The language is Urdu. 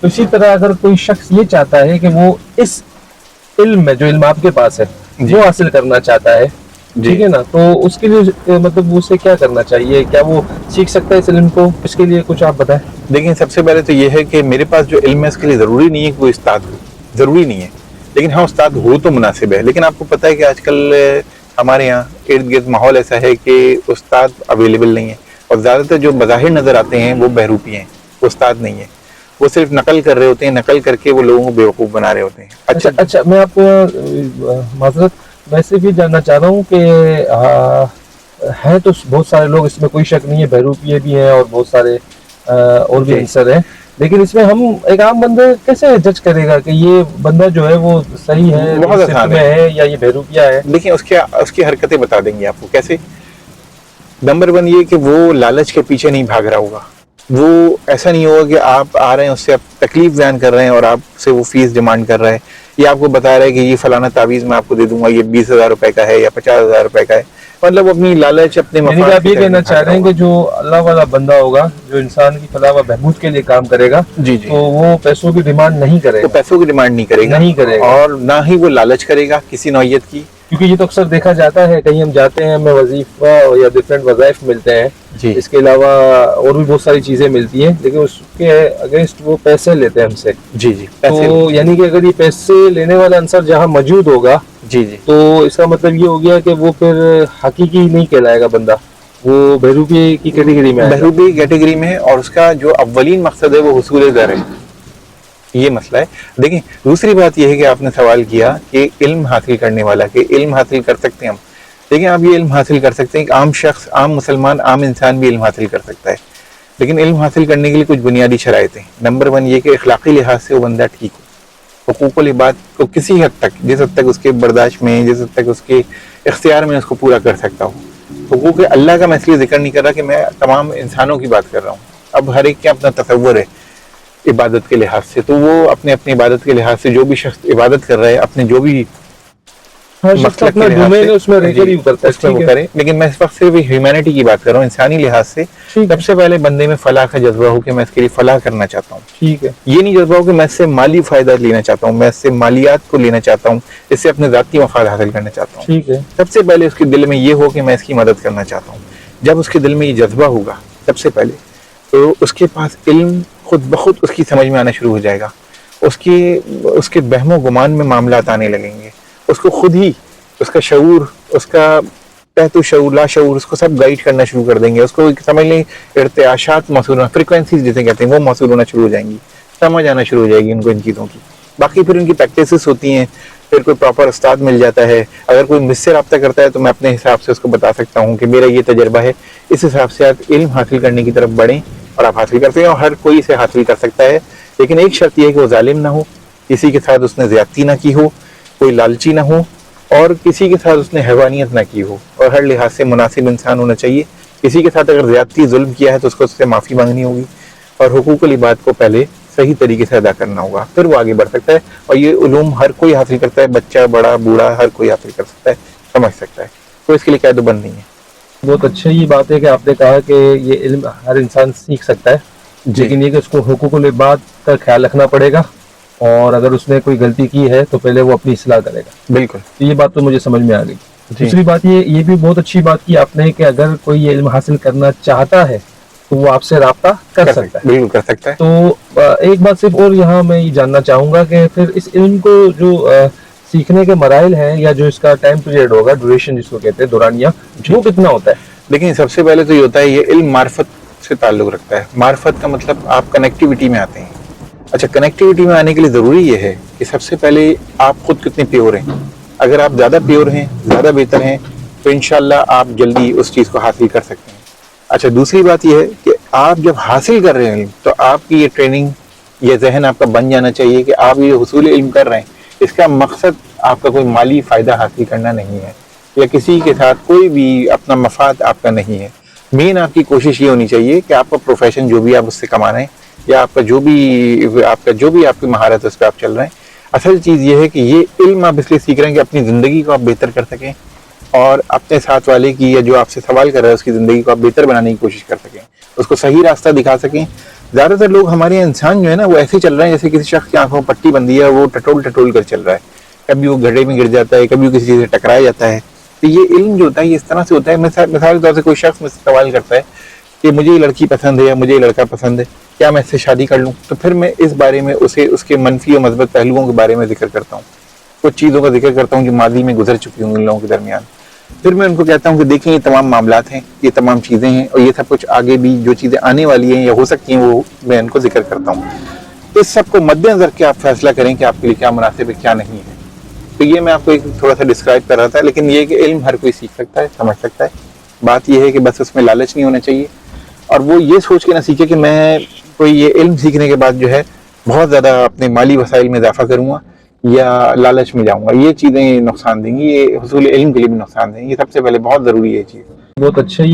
تو اسی طرح اگر کوئی شخص یہ چاہتا ہے کہ وہ اس علم میں جو علم آپ کے پاس ہے وہ حاصل کرنا چاہتا ہے، ٹھیک ہے نا، تو اس کے لیے مطلب اسے کیا کرنا چاہیے؟ کیا وہ سیکھ سکتا ہے اس علم کو؟ اس کے لیے کچھ آپ بتائیں۔ دیکھیں، سب سے پہلے تو یہ ہے کہ میرے پاس جو علم ہے اس کے لیے ضروری نہیں ہے کہ کوئی استاد ہو، ضروری نہیں ہے، لیکن ہاں استاد ہو تو مناسب ہے۔ لیکن آپ کو پتہ ہے کہ آج کل ہمارے یہاں ارد گرد ماحول ایسا ہے کہ استاد اویلیبل نہیں ہے، اور زیادہ تر جو بظاہر نظر آتے ہیں وہ بہروپی ہیں، وہ استاد نہیں ہے، وہ صرف نقل کر رہے ہوتے ہیں، نقل کر کے وہ لوگوں کو بیوقوف بنا رہے ہوتے ہیں۔ اچھا میں آپ کو معذرت، میں صرف یہ جاننا چاہ رہا ہوں کہ ہے تو بہت سارے لوگ، اس میں کوئی شک نہیں ہے، بہروپیے بھی ہیں اور بہت سارے اور بھی عنصر ہیں، لیکن اس میں ہم ایک عام بندہ کیسے جج کرے گا کہ یہ بندہ جو ہے وہ صحیح ہے، بہت آسان ہے یا یہ بہروپیہ ہے؟ دیکھیں، اس کی حرکتیں بتا دیں گے آپ کو کیسے۔ نمبر 1 یہ کہ وہ لالچ کے پیچھے نہیں بھاگ رہا ہوگا، وہ ایسا نہیں ہوگا کہ آپ آ رہے ہیں اس سے آپ تکلیف بیان کر رہے ہیں اور آپ سے وہ فیس ڈیمانڈ کر رہا ہے، یا آپ کو بتا رہا ہے کہ یہ فلانا تعویذ میں آپ کو دے دوں گا، یہ 20,000 روپے کا ہے یا 50,000 روپے کا ہے، مطلب اپنی لالچ اپنے یعنی کہ آپ یہ کہنا چاہ رہے ہیں کہ جو اللہ والا بندہ ہوگا، جو انسان کی فلاح و بہبود کے لیے کام کرے گا، تو وہ پیسوں کی ڈیمانڈ نہیں کرے گا، وہ پیسوں کی ڈیمانڈ نہیں کرے گا اور نہ ہی وہ لالچ کرے گا کسی نوعیت کی، کیونکہ یہ تو اکثر دیکھا جاتا ہے، کہیں ہم جاتے ہیں ہمیں وظیفہ یا ڈفرینٹ وظائف ملتے ہیں، اس کے علاوہ اور بھی بہت ساری چیزیں ملتی ہیں، لیکن اس کے اگینسٹ وہ پیسے لیتے ہیں ہم سے۔ تو یعنی کہ اگر یہ پیسے لینے والا عنصر جہاں موجود ہوگا تو اس کا مطلب یہ ہو گیا کہ وہ پھر حقیقی نہیں کہلائے گا بندہ، وہ بہروپی کی کیٹیگری میں، بہروپی کی کیٹیگری میں ہے، اور اس کا جو اولین مقصد ہے وہ حصول در ہے، یہ مسئلہ ہے۔ دیکھیں، دوسری بات یہ ہے کہ آپ نے سوال کیا کہ علم حاصل کرنے والا، کہ علم حاصل کر سکتے ہیں ہم۔ دیکھیں، آپ یہ علم حاصل کر سکتے ہیں کہ عام شخص، عام مسلمان، عام انسان بھی علم حاصل کر سکتا ہے، لیکن علم حاصل کرنے کے لیے کچھ بنیادی شرائط ہیں۔ نمبر 1 یہ کہ اخلاقی لحاظ سے وہ بندہ ٹھیک ہو، حقوق العباد کو کسی حد تک، جس حد تک اس کے برداشت میں، جس حد تک اس کے اختیار میں، اس کو پورا کر سکتا ہو۔ حقوق اللہ کا میں اس لیے ذکر نہیں کر رہا کہ میں تمام انسانوں کی بات کر رہا ہوں، اب ہر ایک کا اپنا تصور ہے عبادت کے لحاظ سے، تو وہ اپنے اپنی عبادت کے لحاظ سے جو بھی شخص عبادت کر رہا ہے، اپنے جو بھی مسلک کے لحاظ سے اس میں وہ کرے، لیکن میں اس وقت صرف ہیومینٹی کی بات کر رہا ہوں، انسانی لحاظ سے سب سے پہلے بندے میں فلاح کا جذبہ ہو کہ میں اس کے لیے فلاح کرنا چاہتا ہوں، ٹھیک ہے، یہ نہیں جذبہ ہو کہ میں اس سے مالی فائدہ لینا چاہتا ہوں، میں اس سے مالیات کو لینا چاہتا ہوں، اس سے اپنے ذاتی مفاد حاصل کرنا چاہتا ہوں، ٹھیک ہے۔ سب سے پہلے اس کے دل میں یہ ہو کہ میں اس کی مدد کرنا چاہتا ہوں۔ جب اس کے دل میں یہ جذبہ ہوگا سب سے پہلے، تو اس کے پاس علم خود بخود اس کی سمجھ میں آنا شروع ہو جائے گا، اس کے وہم و گمان میں معاملات آنے لگیں گے، اس کو خود ہی اس کا شعور، اس کا تحت شعور، لا شعور، اس کو سب گائیڈ کرنا شروع کر دیں گے، اس کو سمجھ لیں ارتعاشات موصول ہونا، فریکوینسیز جسے کہتے ہیں وہ موصول ہونا شروع ہو جائیں گی، سمجھ آنا شروع ہو جائے گی ان کو ان چیزوں کی۔ باقی پھر ان کی پریکٹسز ہوتی ہیں، پھر کوئی پراپر استاد مل جاتا ہے، اگر کوئی مجھ سے رابطہ کرتا ہے تو میں اپنے حساب سے اس کو بتا سکتا ہوں کہ میرا یہ تجربہ ہے، اس حساب سے آپ علم حاصل کرنے کی طرف بڑھیں، اور آپ حاصل کرتے ہیں، اور ہر کوئی اسے حاصل کر سکتا ہے، لیکن ایک شرط یہ ہے کہ وہ ظالم نہ ہو، کسی کے ساتھ اس نے زیادتی نہ کی ہو، کوئی لالچی نہ ہو، اور کسی کے ساتھ اس نے حیوانیت نہ کی ہو، اور ہر لحاظ سے مناسب انسان ہونا چاہیے۔ کسی کے ساتھ اگر زیادتی ظلم کیا ہے تو اس سے معافی مانگنی ہوگی، اور حقوق العباد کو پہلے صحیح طریقے سے ادا کرنا ہوگا، پھر وہ آگے بڑھ سکتا ہے، اور یہ علوم ہر کوئی حاصل کرتا ہے، بچہ، بڑا، بوڑھا، ہر کوئی حاصل کر سکتا ہے، سمجھ سکتا ہے، تو اس کے لیے قید و بند نہیں ہے۔ بہت اچھا یہ بات ہے کہ آپ نے کہا کہ یہ علم ہر انسان سیکھ سکتا ہے، لیکن یہ کہ اس کو حقوق العباد کا خیال رکھنا پڑے گا، اور اگر اس نے کوئی غلطی کی ہے تو پہلے وہ اپنی اصلاح کرے گا۔ بالکل، تو یہ بات تو مجھے سمجھ میں آ گئی۔ دوسری بات یہ بھی بہت اچھی بات کی آپ نے کہ اگر کوئی یہ علم حاصل کرنا چاہتا ہے تو وہ آپ سے رابطہ کر سکتا ہے، بالکل کر سکتا ہے۔ تو ایک بات صرف اور یہاں میں یہ جاننا چاہوں گا کہ پھر اس علم کو جو سیکھنے کے مراحل ہیں، یا جو اس کا ٹائم پیریڈ ہوگا، ڈیوریشن جس کو کہتے ہیں، دورانیہ، وہ کتنا ہوتا ہے؟ لیکن سب سے پہلے تو یہ ہوتا ہے، یہ علم معرفت سے تعلق رکھتا ہے۔ معرفت کا مطلب آپ کنیکٹیوٹی میں آتے ہیں۔ اچھا، کنیکٹیوٹی میں آنے کے لیے ضروری یہ ہے کہ سب سے پہلے آپ خود کتنے پیور ہیں۔ اگر آپ زیادہ پیور ہیں، زیادہ بہتر ہیں، تو انشاءاللہ آپ جلدی اس چیز کو حاصل کر سکتے ہیں۔ اچھا، دوسری بات یہ ہے کہ آپ جب حاصل کر رہے ہیں تو آپ کی یہ ٹریننگ، یہ ذہن آپ کا بن جانا چاہیے کہ آپ یہ حصول علم کر رہے ہیں، اس کا مقصد آپ کا کوئی مالی فائدہ حاصل کرنا نہیں ہے، یا کسی کے ساتھ کوئی بھی اپنا مفاد آپ کا نہیں ہے۔ مین آپ کی کوشش یہ ہونی چاہیے کہ آپ کا پروفیشن جو بھی آپ اس سے کما رہے ہیں، یا آپ کا جو بھی آپ کی مہارت ہے اس پہ آپ چل رہے ہیں، اصل چیز یہ ہے کہ یہ علم آپ اس لیے سیکھ رہے ہیں کہ اپنی زندگی کو آپ بہتر کر سکیں، اور اپنے ساتھ والے کی، یا جو آپ سے سوال کر رہا ہے اس کی زندگی کو آپ بہتر بنانے کی کوشش کر سکیں، اس کو صحیح راستہ دکھا سکیں، زیادہ تر لوگ ہمارے انسان جو ہے نا وہ ایسے چل رہے ہیں جیسے کسی شخص کی آنکھوں پٹی بندھی ہے، وہ ٹٹول کر چل رہا ہے، کبھی وہ گڈھے میں گر جاتا ہے، کبھی وہ کسی چیز سے ٹکرایا جاتا ہے. تو یہ علم جو ہوتا ہے یہ اس طرح سے ہوتا ہے. مثال کے طور سے کوئی شخص مجھ سے سوال کرتا ہے کہ مجھے یہ لڑکی پسند ہے یا مجھے یہ لڑکا پسند ہے، کیا میں اس سے شادی کر لوں؟ تو پھر میں اس بارے میں اسے اس کے منفی اور مثبت پہلوؤں کے بارے میں ذکر کرتا ہوں، کچھ چیزوں کا ذکر کرتا ہوں جو ماضی میں گزر چکی ہوں ان لوگوں کے درمیان. پھر میں ان کو کہتا ہوں کہ دیکھیں یہ تمام معاملات ہیں، یہ تمام چیزیں ہیں، اور یہ سب کچھ آگے بھی جو چیزیں آنے والی ہیں یا ہو سکتی ہیں وہ میں ان کو ذکر کرتا ہوں. اس سب کو مد نظر کے آپ فیصلہ کریں کہ آپ کے لیے کیا مناسب ہے کیا نہیں ہے. تو یہ میں آپ کو ایک تھوڑا سا ڈسکرائب کر رہا تھا، لیکن یہ کہ علم ہر کوئی سیکھ سکتا ہے، سمجھ سکتا ہے. بات یہ ہے کہ بس اس میں لالچ نہیں ہونا چاہیے، اور وہ یہ سوچ کے نہ سیکھے کہ میں کوئی یہ علم سیکھنے کے بعد جو ہے بہت زیادہ اپنے مالی وسائل میں اضافہ کروں گا یا لالچ میں جاؤں گا. یہ چیزیں نقصان دیں گی، یہ حصول علم کے لیے بھی نقصان دیں گی. یہ سب سے پہلے بہت ضروری ہے یہ چیز. بہت اچھا.